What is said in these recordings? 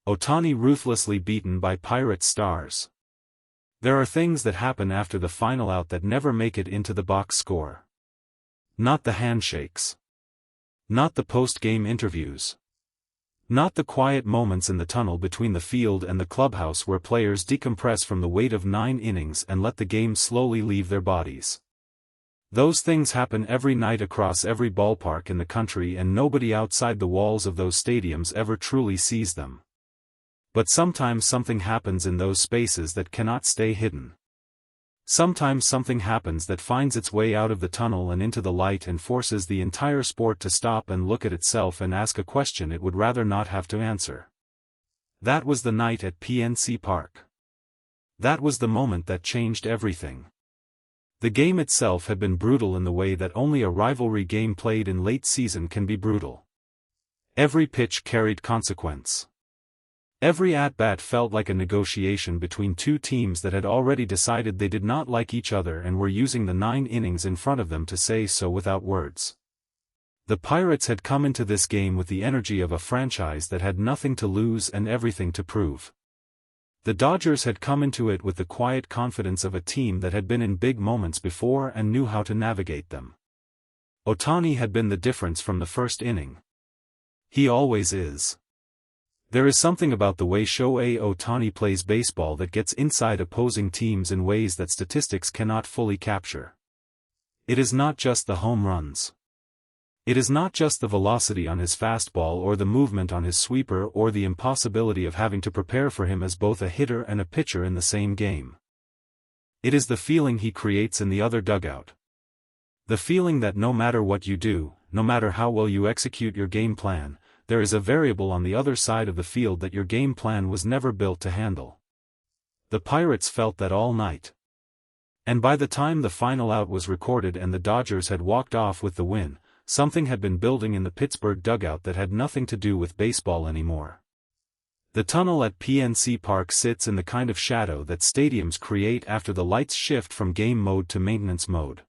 Ohtani ruthlessly beaten by Pirates stars. There are things that happen after the final out that never make it into the box score. Not the handshakes. Not the post-game interviews. Not the quiet moments in the tunnel between the field and the clubhouse where players decompress from the weight of 9 innings and let the game slowly leave their bodies. Those things happen every night across every ballpark in the country, and nobody outside the walls of those stadiums ever truly sees them. But sometimes something happens in those spaces that cannot stay hidden. Sometimes something happens that finds its way out of the tunnel and into the light and forces the entire sport to stop and look at itself and ask a question it would rather not have to answer. That was the night at PNC Park. That was the moment that changed everything. The game itself had been brutal in the way that only a rivalry game played in late season can be brutal. Every pitch carried consequence. Every at-bat felt like a negotiation between two teams that had already decided they did not like each other and were using the 9 innings in front of them to say so without words. The Pirates had come into this game with the energy of a franchise that had nothing to lose and everything to prove. The Dodgers had come into it with the quiet confidence of a team that had been in big moments before and knew how to navigate them. Ohtani had been the difference from the first inning. He always is. There is something about the way Shohei Ohtani plays baseball that gets inside opposing teams in ways that statistics cannot fully capture. It is not just the home runs. It is not just the velocity on his fastball or the movement on his sweeper or the impossibility of having to prepare for him as both a hitter and a pitcher in the same game. It is the feeling he creates in the other dugout. The feeling that no matter what you do, no matter how well you execute your game plan, there is a variable on the other side of the field that your game plan was never built to handle. The Pirates felt that all night. And by the time the final out was recorded and the Dodgers had walked off with the win, something had been building in the Pittsburgh dugout that had nothing to do with baseball anymore. The tunnel at PNC Park sits in the kind of shadow that stadiums create after the lights shift from game mode to maintenance mode.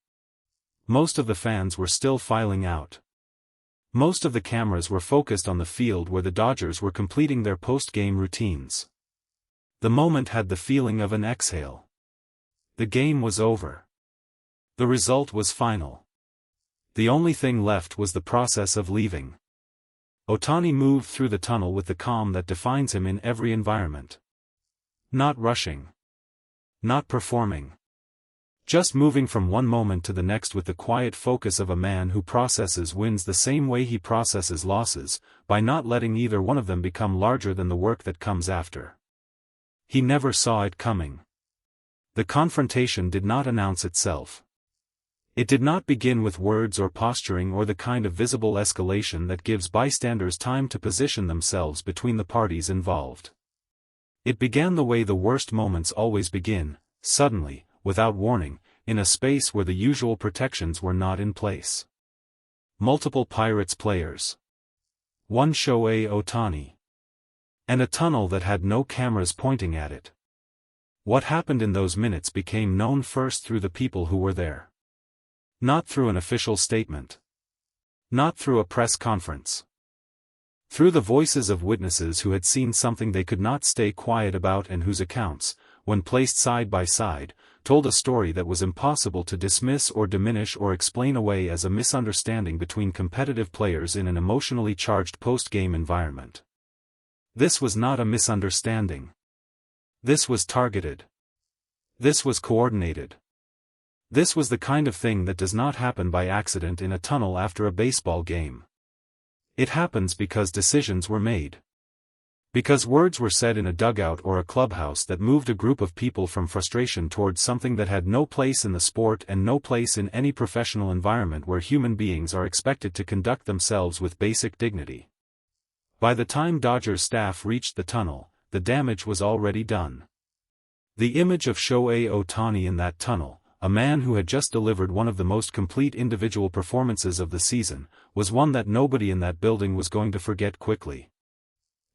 Most of the fans were still filing out. Most of the cameras were focused on the field where the Dodgers were completing their post-game routines. The moment had the feeling of an exhale. The game was over. The result was final. The only thing left was the process of leaving. Ohtani moved through the tunnel with the calm that defines him in every environment. Not rushing. Not performing. Just moving from one moment to the next with the quiet focus of a man who processes wins the same way he processes losses, by not letting either one of them become larger than the work that comes after. He never saw it coming. The confrontation did not announce itself. It did not begin with words or posturing or the kind of visible escalation that gives bystanders time to position themselves between the parties involved. It began the way the worst moments always begin, suddenly, without warning, in a space where the usual protections were not in place. Multiple Pirates players. One Shohei Ohtani. And a tunnel that had no cameras pointing at it. What happened in those minutes became known first through the people who were there. Not through an official statement. Not through a press conference. Through the voices of witnesses who had seen something they could not stay quiet about and whose accounts, when placed side by side, told a story that was impossible to dismiss or diminish or explain away as a misunderstanding between competitive players in an emotionally charged post-game environment. This was not a misunderstanding. This was targeted. This was coordinated. This was the kind of thing that does not happen by accident in a tunnel after a baseball game. It happens because decisions were made. Because words were said in a dugout or a clubhouse that moved a group of people from frustration towards something that had no place in the sport and no place in any professional environment where human beings are expected to conduct themselves with basic dignity. By the time Dodgers staff reached the tunnel, the damage was already done. The image of Shohei Ohtani in that tunnel, a man who had just delivered one of the most complete individual performances of the season, was one that nobody in that building was going to forget quickly.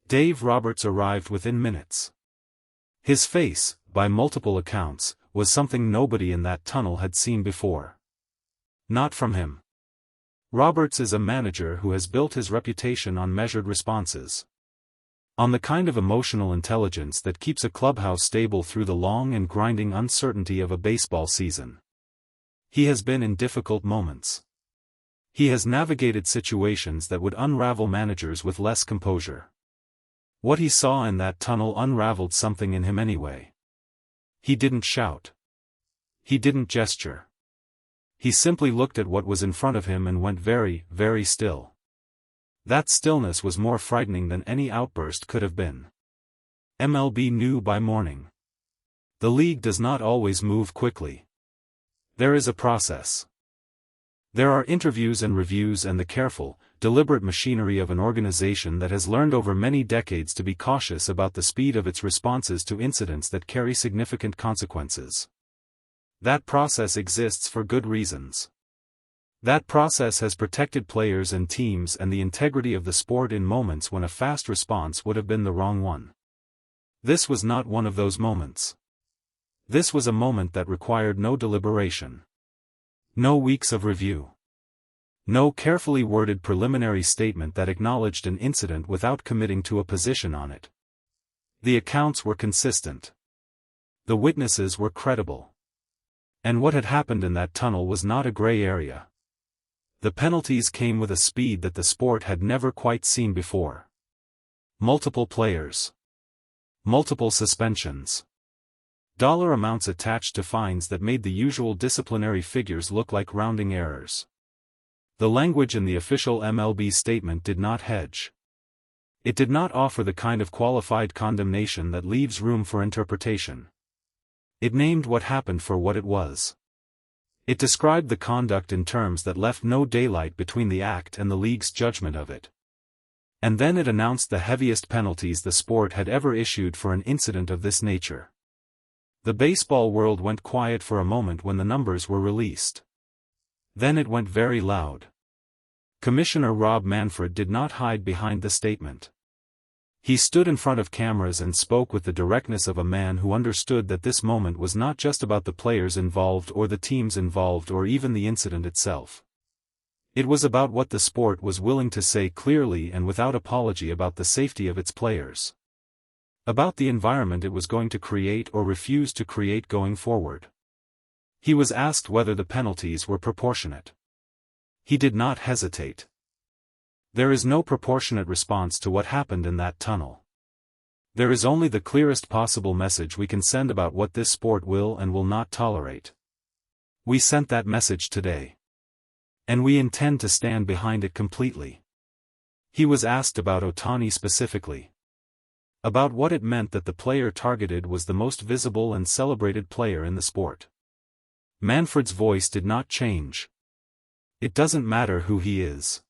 Dave Roberts arrived within minutes. His face, by multiple accounts, was something nobody in that tunnel had seen before. Not from him. Roberts is a manager who has built his reputation on measured responses. On the kind of emotional intelligence that keeps a clubhouse stable through the long and grinding uncertainty of a baseball season. He has been in difficult moments. He has navigated situations that would unravel managers with less composure. What he saw in that tunnel unraveled something in him anyway. He didn't shout. He didn't gesture. He simply looked at what was in front of him and went very, very still. That stillness was more frightening than any outburst could have been. MLB knew by morning. The league does not always move quickly. There is a process. There are interviews and reviews and the careful, deliberate machinery of an organization that has learned over many decades to be cautious about the speed of its responses to incidents that carry significant consequences. That process exists for good reasons. That process has protected players and teams and the integrity of the sport in moments when a fast response would have been the wrong one. This was not one of those moments. This was a moment that required no deliberation. No weeks of review. No carefully worded preliminary statement that acknowledged an incident without committing to a position on it. The accounts were consistent. The witnesses were credible. And what had happened in that tunnel was not a gray area. The penalties came with a speed that the sport had never quite seen before. Multiple players. Multiple suspensions. Dollar amounts attached to fines that made the usual disciplinary figures look like rounding errors. The language in the official MLB statement did not hedge. It did not offer the kind of qualified condemnation that leaves room for interpretation. It named what happened for what it was. It described the conduct in terms that left no daylight between the act and the league's judgment of it. And then it announced the heaviest penalties the sport had ever issued for an incident of this nature. The baseball world went quiet for a moment when the numbers were released. Then it went very loud. Commissioner Rob Manfred did not hide behind the statement. He stood in front of cameras and spoke with the directness of a man who understood that this moment was not just about the players involved or the teams involved or even the incident itself. It was about what the sport was willing to say clearly and without apology about the safety of its players. About the environment it was going to create or refuse to create going forward. He was asked whether the penalties were proportionate. He did not hesitate. There is no proportionate response to what happened in that tunnel. There is only the clearest possible message we can send about what this sport will and will not tolerate. We sent that message today. And we intend to stand behind it completely. He was asked about Ohtani specifically. About what it meant that the player targeted was the most visible and celebrated player in the sport. Manfred's voice did not change. It doesn't matter who he is.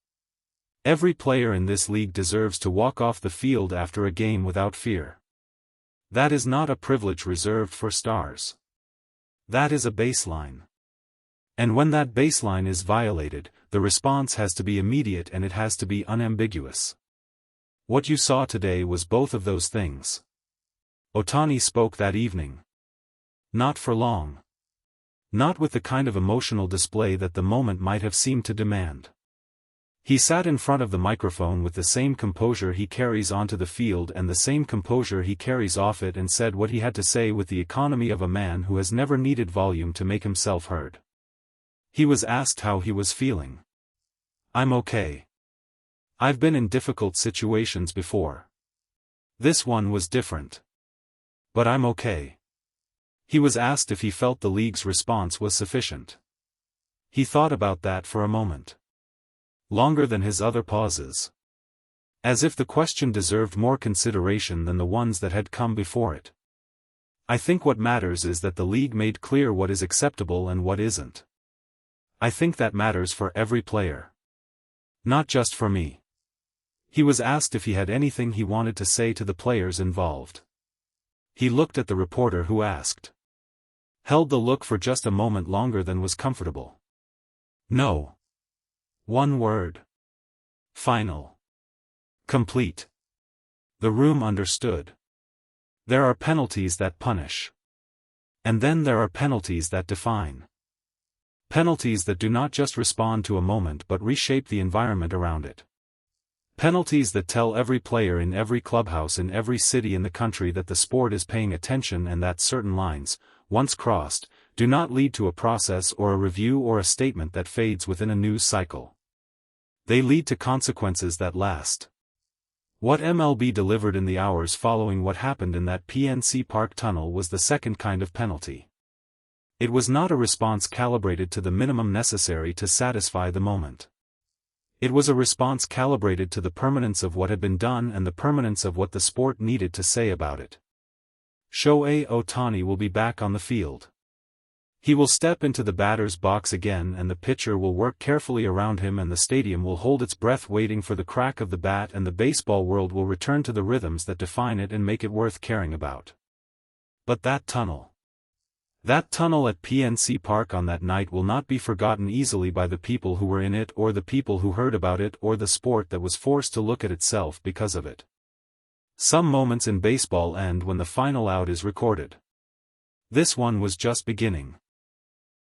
Every player in this league deserves to walk off the field after a game without fear. That is not a privilege reserved for stars. That is a baseline. And when that baseline is violated, the response has to be immediate and it has to be unambiguous. What you saw today was both of those things. Ohtani spoke that evening. Not for long. Not with the kind of emotional display that the moment might have seemed to demand. He sat in front of the microphone with the same composure he carries onto the field and the same composure he carries off it and said what he had to say with the economy of a man who has never needed volume to make himself heard. He was asked how he was feeling. I'm okay. I've been in difficult situations before. This one was different. But I'm okay. He was asked if he felt the league's response was sufficient. He thought about that for a moment. Longer than his other pauses. As if the question deserved more consideration than the ones that had come before it. I think what matters is that the league made clear what is acceptable and what isn't. I think that matters for every player. Not just for me. He was asked if he had anything he wanted to say to the players involved. He looked at the reporter who asked. Held the look for just a moment longer than was comfortable. No. One word. Final. Complete. The room understood. There are penalties that punish. And then there are penalties that define. Penalties that do not just respond to a moment but reshape the environment around it. Penalties that tell every player in every clubhouse in every city in the country that the sport is paying attention and that certain lines, once crossed, do not lead to a process or a review or a statement that fades within a news cycle. They lead to consequences that last. What MLB delivered in the hours following what happened in that PNC Park tunnel was the second kind of penalty. It was not a response calibrated to the minimum necessary to satisfy the moment. It was a response calibrated to the permanence of what had been done and the permanence of what the sport needed to say about it. Shohei Ohtani will be back on the field. He will step into the batter's box again and the pitcher will work carefully around him and the stadium will hold its breath waiting for the crack of the bat and the baseball world will return to the rhythms that define it and make it worth caring about. But that tunnel at PNC Park on that night will not be forgotten easily by the people who were in it or the people who heard about it or the sport that was forced to look at itself because of it. Some moments in baseball end when the final out is recorded. This one was just beginning.